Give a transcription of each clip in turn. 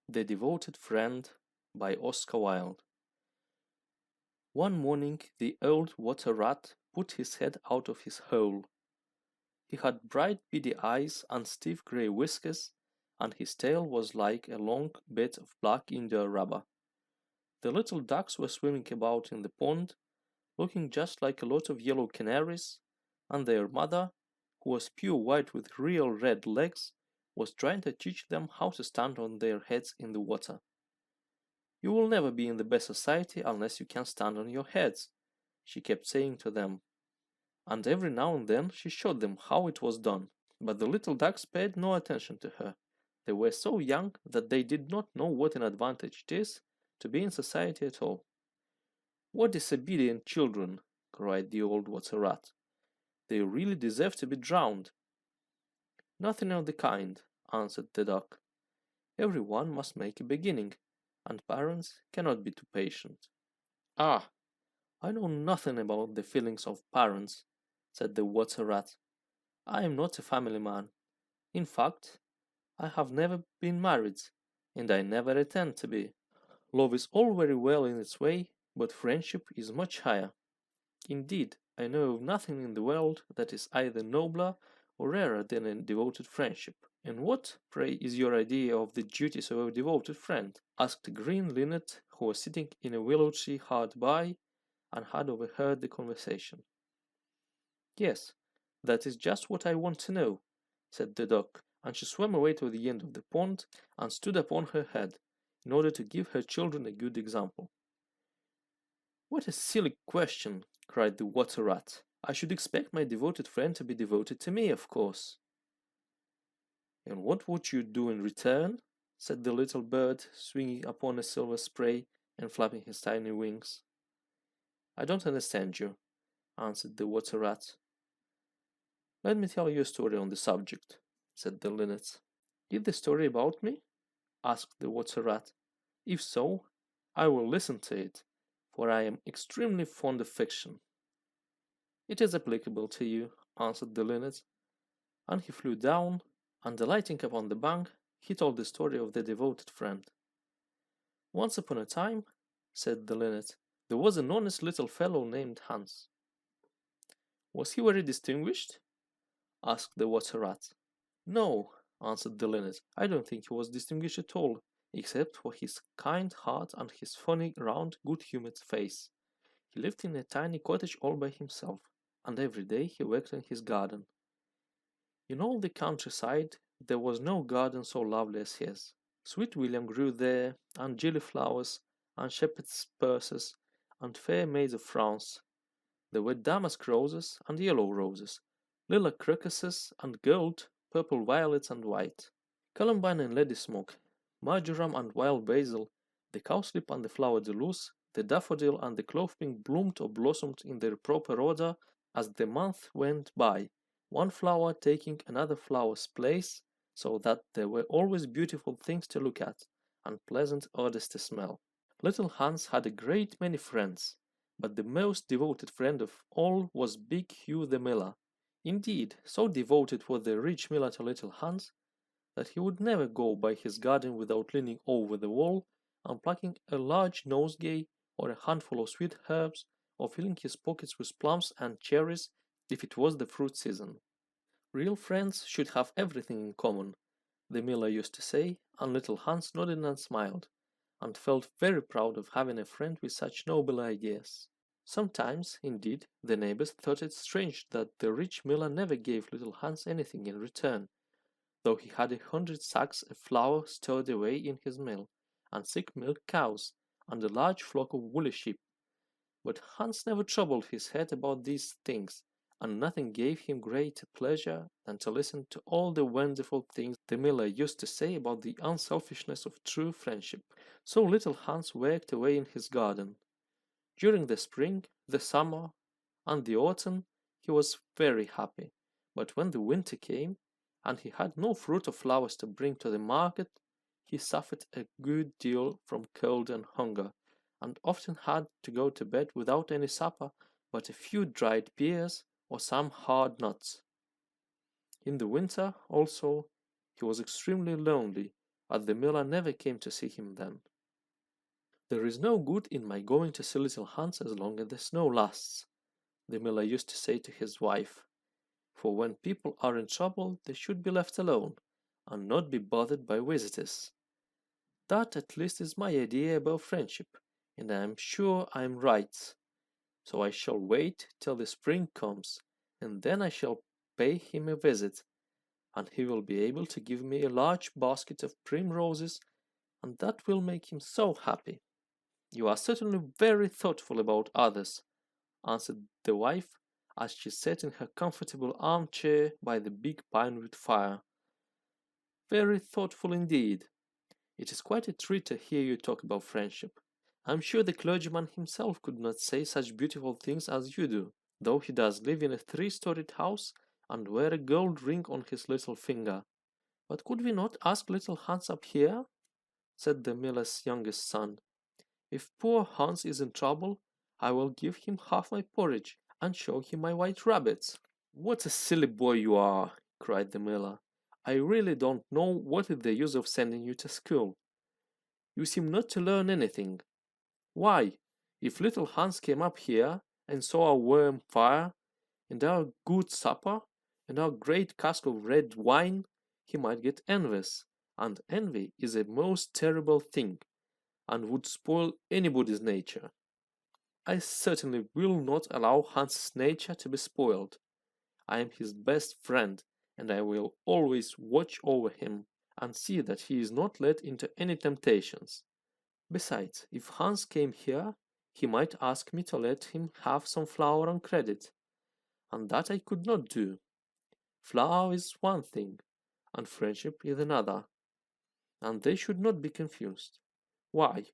The Devoted Friend by Oscar Wilde. One morning the old water rat put his head out of his hole. He had bright beady eyes and stiff grey whiskers, and his tail was like a long bit of black India rubber. The little ducks were swimming about in the pond, looking just like a lot of yellow canaries, and their mother, who was pure white with real red legs, was trying to teach them how to stand on their heads in the water. "You will never be in the best society unless you can stand on your heads," she kept saying to them, and every now and then she showed them how it was done. But the little ducks paid no attention to her. They were so young that they did not know what an advantage it is to be in society at all. "What disobedient children!" cried the old water rat. "They really deserve to be drowned." "Nothing of the kind," answered the duck. "Every one must make a beginning, and parents cannot be too patient." "Ah, I know nothing about the feelings of parents," said the water rat. "I am not a family man. In fact, I have never been married, and I never intend to be. Love is all very well in its way, but friendship is much higher. Indeed, I know of nothing in the world that is either nobler or rarer than a devoted friendship." "And what, pray, is your idea of the duties of a devoted friend?" asked a green linnet who was sitting in a willow tree hard by and had overheard the conversation. "Yes, that is just what I want to know," said the duck, and she swam away to the end of the pond and stood upon her head, in order to give her children a good example. "What a silly question!" cried the water rat. "I should expect my devoted friend to be devoted to me, of course." "And what would you do in return?" said the little bird, swinging upon a silver spray and flapping his tiny wings. "I don't understand you," answered the water rat. "Let me tell you a story on the subject," said the linnet. "Is the story about me?" asked the water rat. "If so, I will listen to it, for I am extremely fond of fiction." "It is applicable to you," answered the linnet, and he flew down, and alighting upon the bank, he told the story of the devoted friend. "Once upon a time," said the linnet, "there was an honest little fellow named Hans." "Was he very distinguished?" asked the water rat. "No," answered the linnet, "I don't think he was distinguished at all, except for his kind heart and his funny, round, good-humored face. He lived in a tiny cottage all by himself, and every day he worked in his garden. In all the countryside there was no garden so lovely as his. Sweet William grew there, and gillyflowers, and shepherd's purses, and fair maids of France. There were damask roses and yellow roses, lilac crocuses and gold, purple violets and white, columbine and ladysmoke, marjoram and wild basil, the cowslip and the flower de luce, the daffodil and the clovepink bloomed or blossomed in their proper order as the month went by, one flower taking another flower's place, so that there were always beautiful things to look at, and pleasant odors to smell. Little Hans had a great many friends, but the most devoted friend of all was big Hugh the miller. Indeed, so devoted was the rich miller to little Hans that he would never go by his garden without leaning over the wall and plucking a large nosegay or a handful of sweet herbs, or filling his pockets with plums and cherries if it was the fruit season. Real friends should have everything in common, the miller used to say, and little Hans nodded and smiled, and felt very proud of having a friend with such noble ideas. Sometimes, indeed, the neighbors thought it strange that the rich miller never gave little Hans anything in return, though he had 100 sacks of flour stowed away in his mill, and 6 milk cows, and a large flock of woolly sheep. But Hans never troubled his head about these things, and nothing gave him greater pleasure than to listen to all the wonderful things the miller used to say about the unselfishness of true friendship. So little Hans worked away in his garden. During the spring, the summer, and the autumn, he was very happy. But when the winter came, and he had no fruit or flowers to bring to the market, he suffered a good deal from cold and hunger, and often had to go to bed without any supper but a few dried pears or some hard nuts. In the winter, also, he was extremely lonely, but the miller never came to see him then. "There is no good in my going to see little Hans as long as the snow lasts," the miller used to say to his wife, "for when people are in trouble they should be left alone, and not be bothered by visitors. That at least is my idea about friendship, and I am sure I am right. So I shall wait till the spring comes, and then I shall pay him a visit, and he will be able to give me a large basket of primroses, and that will make him so happy." "You are certainly very thoughtful about others," answered the wife, as she sat in her comfortable armchair by the big pinewood fire. "Very thoughtful indeed. It is quite a treat to hear you talk about friendship. I'm sure the clergyman himself could not say such beautiful things as you do, though he does live in a three-storied house and wear a gold ring on his little finger." "But could we not ask little Hans up here?" said the miller's youngest son. "If poor Hans is in trouble, I will give him half my porridge and show him my white rabbits." "What a silly boy you are!" cried the miller. "I really don't know what is the use of sending you to school. You seem not to learn anything. Why, if little Hans came up here and saw our warm fire, and our good supper, and our great cask of red wine, he might get envious, and envy is a most terrible thing, and would spoil anybody's nature. I certainly will not allow Hans's nature to be spoiled. I am his best friend, and I will always watch over him and see that he is not led into any temptations. Besides, if Hans came here, he might ask me to let him have some flour on credit, and that I could not do. Flour is one thing, and friendship is another, and they should not be confused. Why,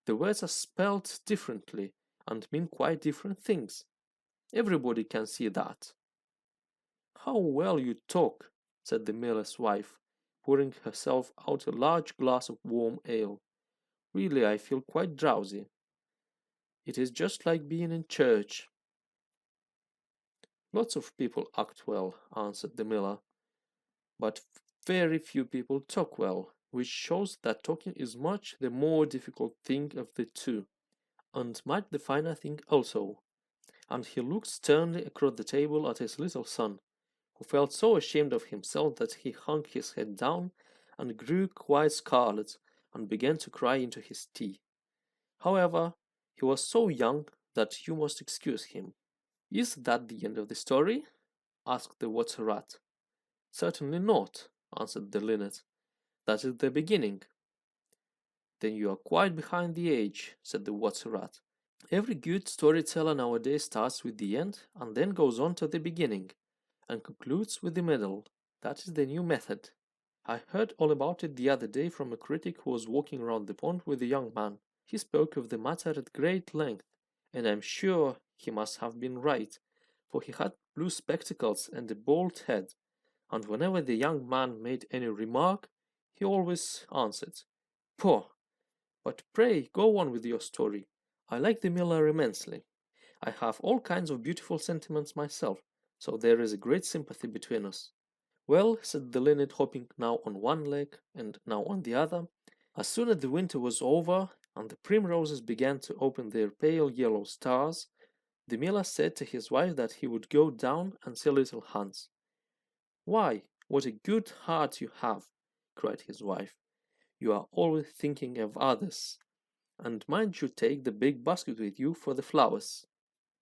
the words are spelled differently and mean quite different things. Everybody can see that." "How well you talk," said the miller's wife, pouring herself out a large glass of warm ale. "Really, I feel quite drowsy. It is just like being in church." "Lots of people act well," answered the miller, "but very few people talk well, which shows that talking is much the more difficult thing of the two, and much the finer thing also." And he looked sternly across the table at his little son, who felt so ashamed of himself that he hung his head down and grew quite scarlet and began to cry into his tea. However, he was so young that you must excuse him. "Is that the end of the story?" asked the water rat. "Certainly not," answered the linnet. "That is the beginning." "Then you are quite behind the age," said the water rat. "Every good storyteller nowadays starts with the end and then goes on to the beginning, and concludes with the middle. That is the new method. I heard all about it the other day from a critic who was walking around the pond with a young man. He spoke of the matter at great length, and I am sure he must have been right, for he had blue spectacles and a bald head, and whenever the young man made any remark, he always answered, 'Poh! But pray go on with your story. I like the miller immensely. I have all kinds of beautiful sentiments myself, so there is a great sympathy between us.' "Well," said the linnet, hopping now on one leg and now on the other, "as soon as the winter was over and the primroses began to open their pale yellow stars, the miller said to his wife that he would go down and see little Hans. "Why, what a good heart you have!" cried his wife. "You are always thinking of others. And mind you take the big basket with you for the flowers."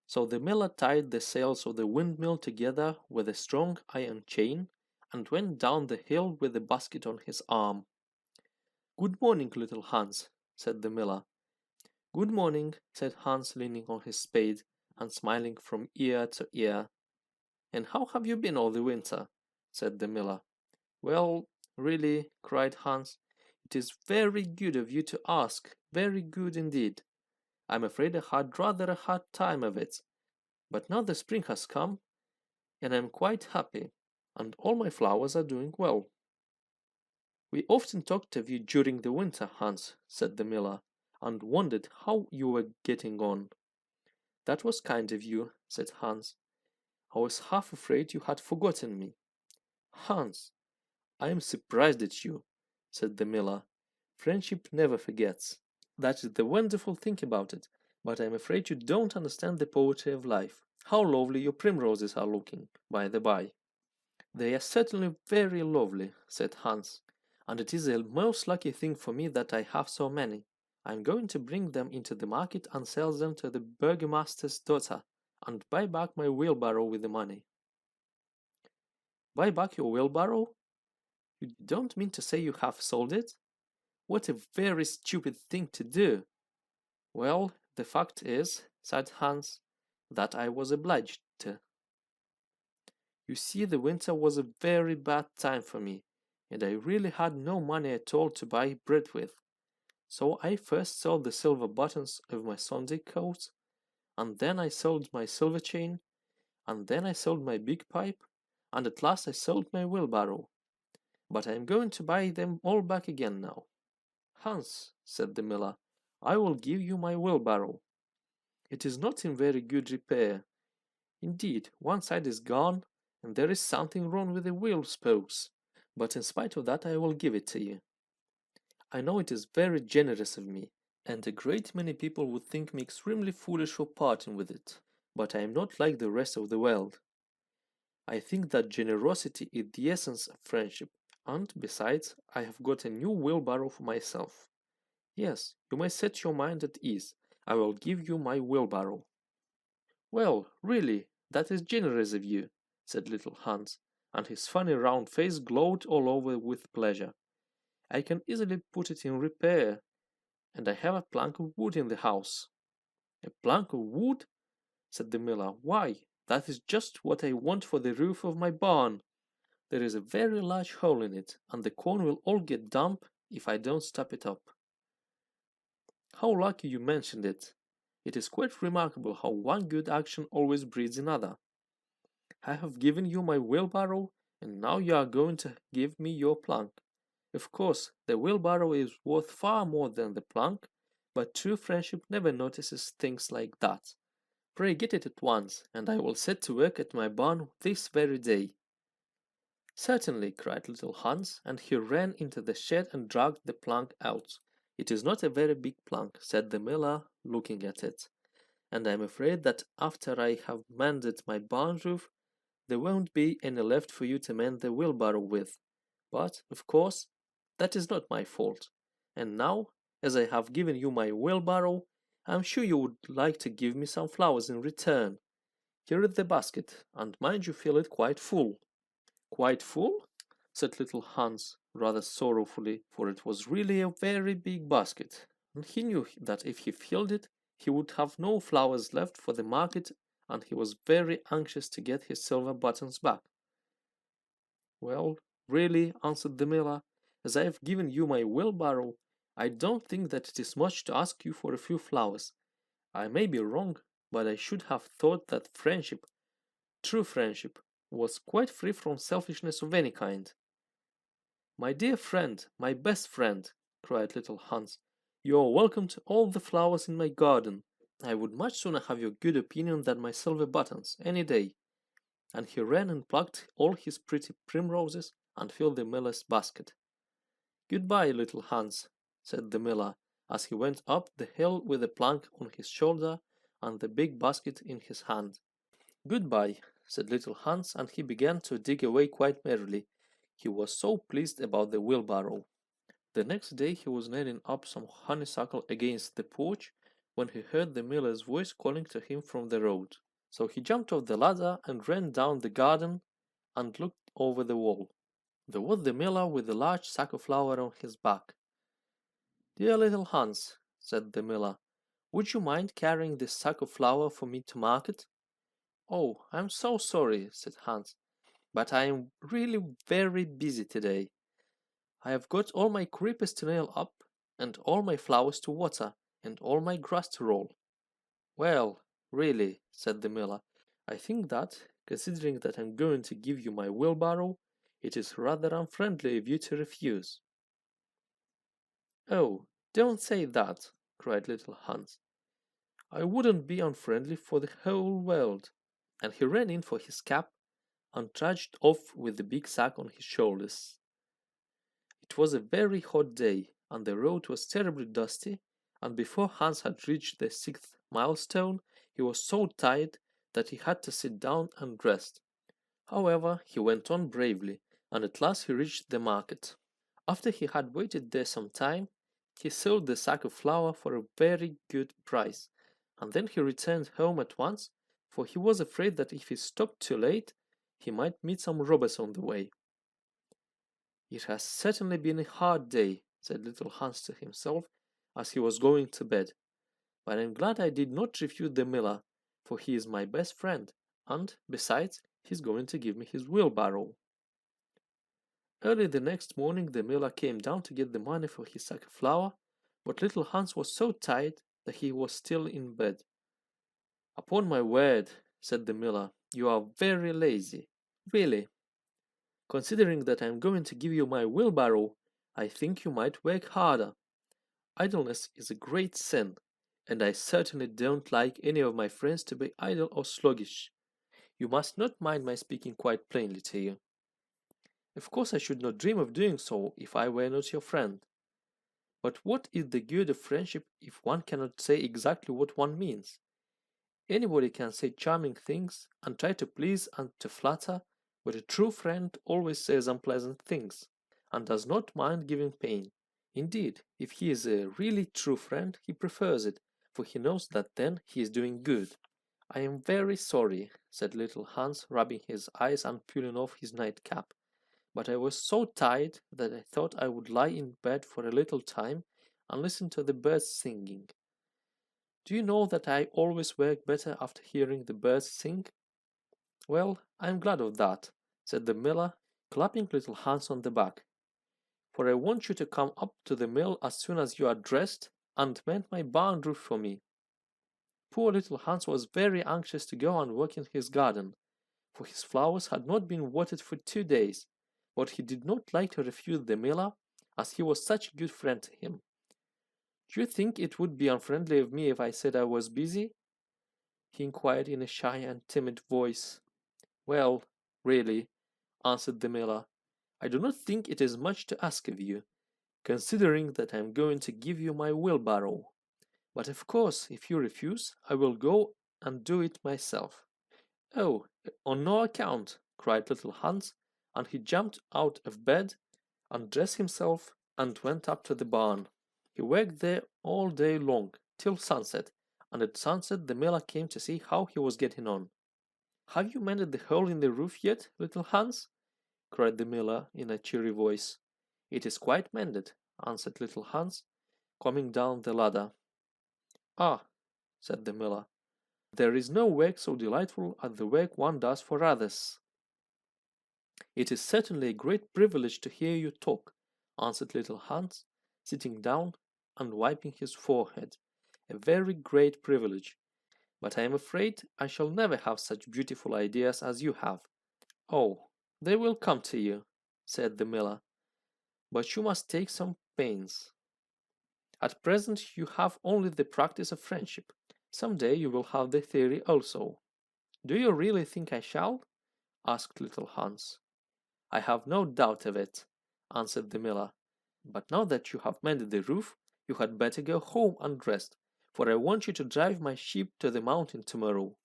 So the miller tied the sails of the windmill together with a strong iron chain and went down the hill with the basket on his arm. "Good morning, little Hans," said the miller. "Good morning," said Hans, leaning on his spade and smiling from ear to ear. "And how have you been all the winter?" said the miller. "Well, really," cried Hans, "it is very good of you to ask, very good indeed. I'm afraid I had rather a hard time of it, but now the spring has come, and I'm quite happy, and all my flowers are doing well." "We often talked of you during the winter, Hans," said the miller, "and wondered how you were getting on." "That was kind of you," said Hans. "I was half afraid you had forgotten me." "Hans, I am surprised at you. said the miller. "Friendship never forgets. That is the wonderful thing about it. But I'm afraid you don't understand the poetry of life. How lovely your primroses are looking, by the by." "They are certainly very lovely," said Hans, "and it is a most lucky thing for me that I have so many. I am going to bring them into the market and sell them to the burgomaster's daughter, and buy back my wheelbarrow with the money." "Buy back your wheelbarrow? You don't mean to say you have sold it? What a very stupid thing to do!" "Well, the fact is," said Hans, "that I was obliged to. You see, the winter was a very bad time for me, and I really had no money at all to buy bread with. So I first sold the silver buttons of my Sunday coat, and then I sold my silver chain, and then I sold my big pipe, and at last I sold my wheelbarrow. But I am going to buy them all back again now." "Hans," said the miller, "I will give you my wheelbarrow. It is not in very good repair. Indeed, one side is gone, and there is something wrong with the wheel spokes, but in spite of that I will give it to you. I know it is very generous of me, and a great many people would think me extremely foolish for parting with it, but I am not like the rest of the world. I think that generosity is the essence of friendship, and besides, I have got a new wheelbarrow for myself. Yes, you may set your mind at ease. I will give you my wheelbarrow." "Well, really, that is generous of you," said little Hans, and his funny round face glowed all over with pleasure. "I can easily put it in repair, and I have a plank of wood in the house." "A plank of wood?" said the miller. "Why, that is just what I want for the roof of my barn. There is a very large hole in it, and the corn will all get damp if I don't stop it up." "How lucky you mentioned it. It is quite remarkable how one good action always breeds another. I have given you my wheelbarrow, and now you are going to give me your plank. Of course, the wheelbarrow is worth far more than the plank, but true friendship never notices things like that. Pray get it at once, and I will set to work at my barn this very day." "Certainly," cried little Hans, and he ran into the shed and dragged the plank out. "It is not a very big plank," said the miller, looking at it, "and I am afraid that after I have mended my barn roof, there won't be any left for you to mend the wheelbarrow with. But, of course, that is not my fault. And now, as I have given you my wheelbarrow, I am sure you would like to give me some flowers in return. Here is the basket, and mind you fill it quite full." "Quite full?" said little Hans, rather sorrowfully, for it was really a very big basket, and he knew that if he filled it, he would have no flowers left for the market, and he was very anxious to get his silver buttons back. "Well, really," answered the miller, "as I have given you my wheelbarrow, I don't think that it is much to ask you for a few flowers. I may be wrong, but I should have thought that friendship, true friendship, was quite free from selfishness of any kind." "My dear friend, my best friend," cried little Hans, "you are welcome to all the flowers in my garden. I would much sooner have your good opinion than my silver buttons, any day." And he ran and plucked all his pretty primroses and filled the miller's basket. "Goodbye, little Hans," said the miller, as he went up the hill with the plank on his shoulder and the big basket in his hand. "Goodbye," said little Hans, and he began to dig away quite merrily. He was so pleased about the wheelbarrow. The next day he was nailing up some honeysuckle against the porch when he heard the miller's voice calling to him from the road. So he jumped off the ladder and ran down the garden and looked over the wall. There was the miller with a large sack of flour on his back. "Dear little Hans," said the miller, "would you mind carrying this sack of flour for me to market?" "Oh, I'm so sorry," said Hans, "but I am really very busy today. I have got all my creepers to nail up, and all my flowers to water, and all my grass to roll." "Well, really," said the miller, "I think that, considering that I'm going to give you my wheelbarrow, it is rather unfriendly of you to refuse." "Oh, don't say that," cried little Hans. "I wouldn't be unfriendly for the whole world." And he ran in for his cap and trudged off with the big sack on his shoulders. It was a very hot day, and the road was terribly dusty, and before Hans had reached the 6th milestone, he was so tired that he had to sit down and rest. However, he went on bravely, and at last he reached the market. After he had waited there some time, he sold the sack of flour for a very good price, and then he returned home at once, for he was afraid that if he stopped too late, he might meet some robbers on the way. "It has certainly been a hard day," said little Hans to himself as he was going to bed, "but I am glad I did not refuse the miller, for he is my best friend, and, besides, he is going to give me his wheelbarrow." Early the next morning the miller came down to get the money for his sack of flour, but little Hans was so tired that he was still in bed. "Upon my word," said the miller, "you are very lazy. Really, considering that I am going to give you my wheelbarrow, I think you might work harder. Idleness is a great sin, and I certainly don't like any of my friends to be idle or sluggish. You must not mind my speaking quite plainly to you. Of course I should not dream of doing so if I were not your friend. But what is the good of friendship if one cannot say exactly what one means? Anybody can say charming things and try to please and to flatter, but a true friend always says unpleasant things, and does not mind giving pain. Indeed, if he is a really true friend, he prefers it, for he knows that then he is doing good." "I am very sorry," said little Hans, rubbing his eyes and pulling off his nightcap, "but I was so tired that I thought I would lie in bed for a little time and listen to the birds singing. Do you know that I always work better after hearing the birds sing?" "Well, I am glad of that," said the miller, clapping little Hans on the back, "for I want you to come up to the mill as soon as you are dressed and mend my barn roof for me." Poor little Hans was very anxious to go and work in his garden, for his flowers had not been watered for 2 days, but he did not like to refuse the miller, as he was such a good friend to him. "Do you think it would be unfriendly of me if I said I was busy?" he inquired in a shy and timid voice. "Well, really," answered the miller, "I do not think it is much to ask of you, considering that I am going to give you my wheelbarrow. But of course, if you refuse, I will go and do it myself." "Oh, on no account!" cried little Hans, and he jumped out of bed, undressed himself, and went up to the barn. He worked there all day long, till sunset, and at sunset the miller came to see how he was getting on. "Have you mended the hole in the roof yet, little Hans?" cried the miller in a cheery voice. "It is quite mended," answered little Hans, coming down the ladder. "Ah," said the miller, "there is no work so delightful as the work one does for others." "It is certainly a great privilege to hear you talk," answered little Hans, sitting down and wiping his forehead. "A very great privilege, but I am afraid I shall never have such beautiful ideas as you have." "Oh, they will come to you," said the miller, "but you must take some pains. At present you have only the practice of friendship. Some day you will have the theory also." "Do you really think I shall?" asked little Hans. "I have no doubt of it," answered the miller. "But now that you have mended the roof, you had better go home and rest, for I want you to drive my sheep to the mountain tomorrow."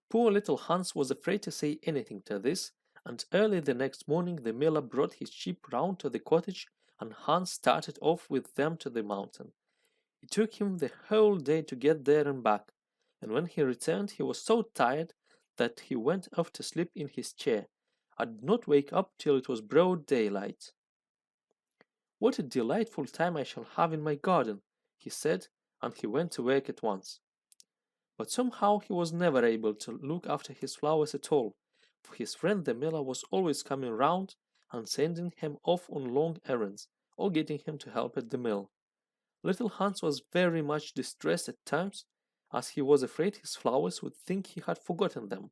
Poor little Hans was afraid to say anything to this, and early the next morning the miller brought his sheep round to the cottage, and Hans started off with them to the mountain. It took him the whole day to get there and back, and when he returned he was so tired that he went off to sleep in his chair, and did not wake up till it was broad daylight. "What a delightful time I shall have in my garden," he said, and he went to work at once. But somehow he was never able to look after his flowers at all, for his friend the miller was always coming round and sending him off on long errands, or getting him to help at the mill. Little Hans was very much distressed at times, as he was afraid his flowers would think he had forgotten them,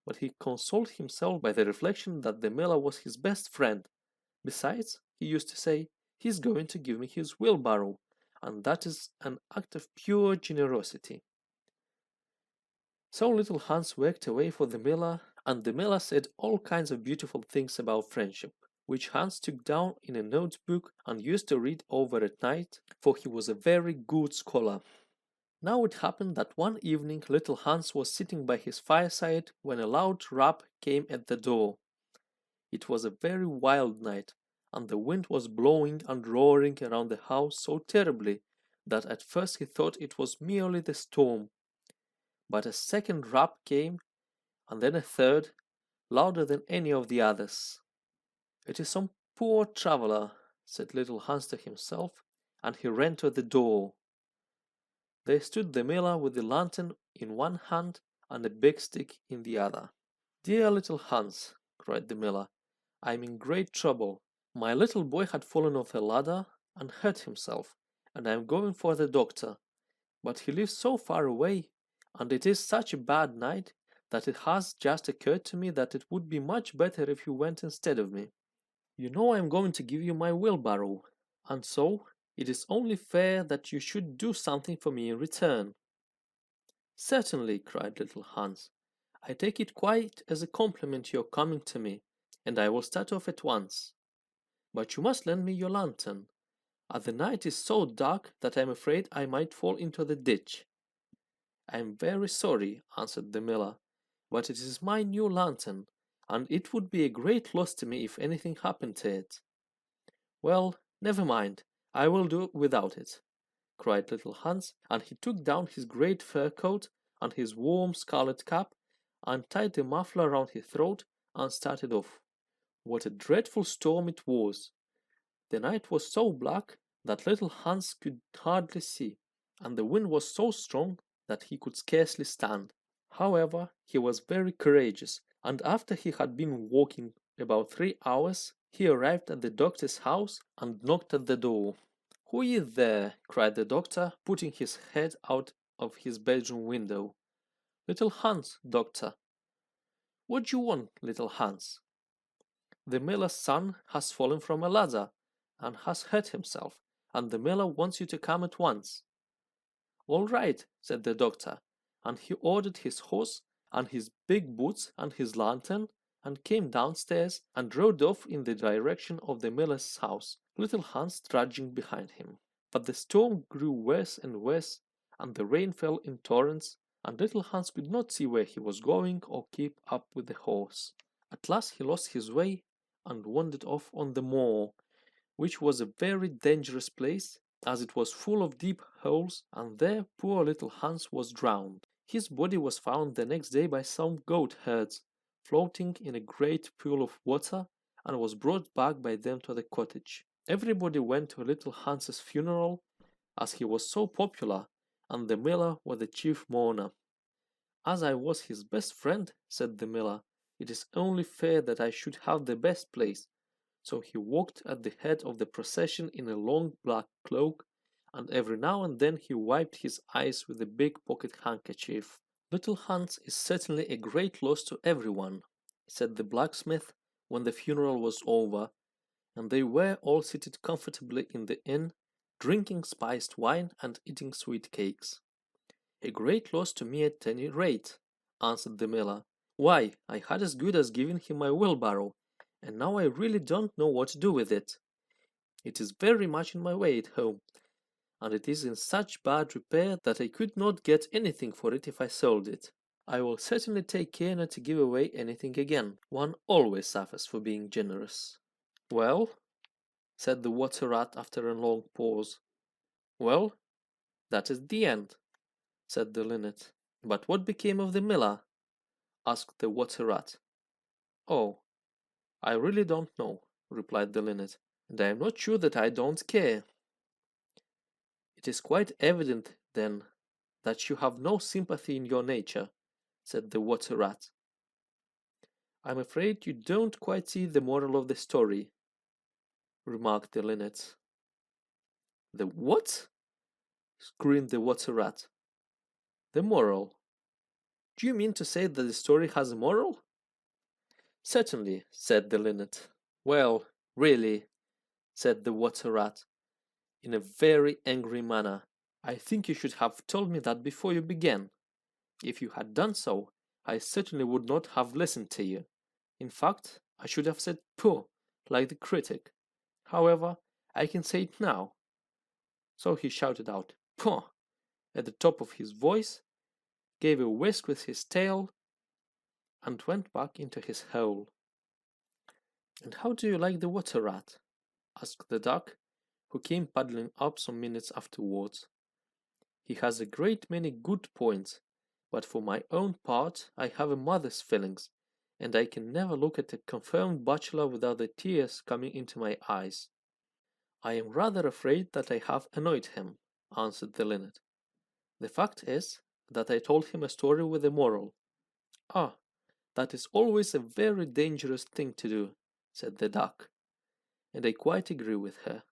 but he consoled himself by the reflection that the miller was his best friend. Besides, he used to say, "He is going to give me his wheelbarrow, and that is an act of pure generosity." So little Hans worked away for the miller, and the miller said all kinds of beautiful things about friendship. which Hans took down in a notebook and used to read over at night, for he was a very good scholar. Now it happened that one evening little Hans was sitting by his fireside when a loud rap came at the door. It was a very wild night, and the wind was blowing and roaring around the house so terribly that at first he thought it was merely the storm. But a second rap came, and then a third, louder than any of the others. "It is some poor traveller," said little Hans to himself, and he ran to the door. There stood the miller with the lantern in one hand and a big stick in the other. "Dear little Hans," cried the miller, "I am in great trouble. My little boy had fallen off a ladder and hurt himself, and I am going for the doctor. But he lives so far away, and it is such a bad night, that it has just occurred to me that it would be much better if you went instead of me. You know I am going to give you my wheelbarrow, and so it is only fair that you should do something for me in return." "Certainly," cried little Hans. "I take it quite as a compliment your coming to me, and I will start off at once. But you must lend me your lantern, as the night is so dark that I am afraid I might fall into the ditch." "I am very sorry," answered the miller, "but it is my new lantern, and it would be a great loss to me if anything happened to it." "Well, never mind, I will do without it," cried little Hans, and he took down his great fur coat and his warm scarlet cap, and tied a muffler round his throat, and started off. What a dreadful storm it was! The night was so black that little Hans could hardly see, and the wind was so strong that he could scarcely stand. However, he was very courageous, and after he had been walking about 3 hours, he arrived at the doctor's house and knocked at the door. "Who is there?" cried the doctor, putting his head out of his bedroom window. "Little Hans, doctor." "What do you want, little Hans?" "The miller's son has fallen from a ladder and has hurt himself, and the miller wants you to come at once." "All right," said the doctor, and he ordered his horse and his big boots and his lantern, and came downstairs and rode off in the direction of the miller's house, little Hans trudging behind him. But the storm grew worse and worse, and the rain fell in torrents, and little Hans could not see where he was going or keep up with the horse. At last he lost his way and wandered off on the moor, which was a very dangerous place, as it was full of deep holes, and there poor little Hans was drowned. His body was found the next day by some goat herds, floating in a great pool of water, and was brought back by them to the cottage. Everybody went to little Hans's funeral, as he was so popular, and the miller was the chief mourner. "As I was his best friend," said the miller, "it is only fair that I should have the best place." So he walked at the head of the procession in a long black cloak, and every now and then he wiped his eyes with a big pocket handkerchief. "Little Hans is certainly a great loss to everyone," said the blacksmith when the funeral was over, and they were all seated comfortably in the inn, drinking spiced wine and eating sweet cakes. "A great loss to me at any rate," answered the miller. "Why, I had as good as given him my wheelbarrow, and now I really don't know what to do with it. It is very much in my way at home, and it is in such bad repair that I could not get anything for it if I sold it. I will certainly take care not to give away anything again. One always suffers for being generous." "Well," said the water rat after a long pause. "Well, that is the end," said the linnet. "But what became of the miller?" asked the water rat. "Oh, I really don't know," replied the linnet, "and I am not sure that I don't care." "It is quite evident, then, that you have no sympathy in your nature," said the water rat. "I'm afraid you don't quite see the moral of the story," remarked the linnet. "The what?" screamed the water rat. "The moral. Do you mean to say that the story has a moral?" "Certainly," said the linnet. "Well, really," said the water rat, in a very angry manner, "I think you should have told me that before you began. If you had done so, I certainly would not have listened to you. In fact, I should have said 'Pooh, like the critic. However, I can say it now." So he shouted out, "Pooh!" at the top of his voice, gave a whisk with his tail, and went back into his hole. "And how do you like the water rat?" asked the duck, who came paddling up some minutes afterwards. "He has a great many good points, but for my own part I have a mother's feelings, and I can never look at a confirmed bachelor without the tears coming into my eyes." "I am rather afraid that I have annoyed him," answered the linnet. "The fact is that I told him a story with a moral." "Ah, that is always a very dangerous thing to do," said the duck, "and I quite agree with her.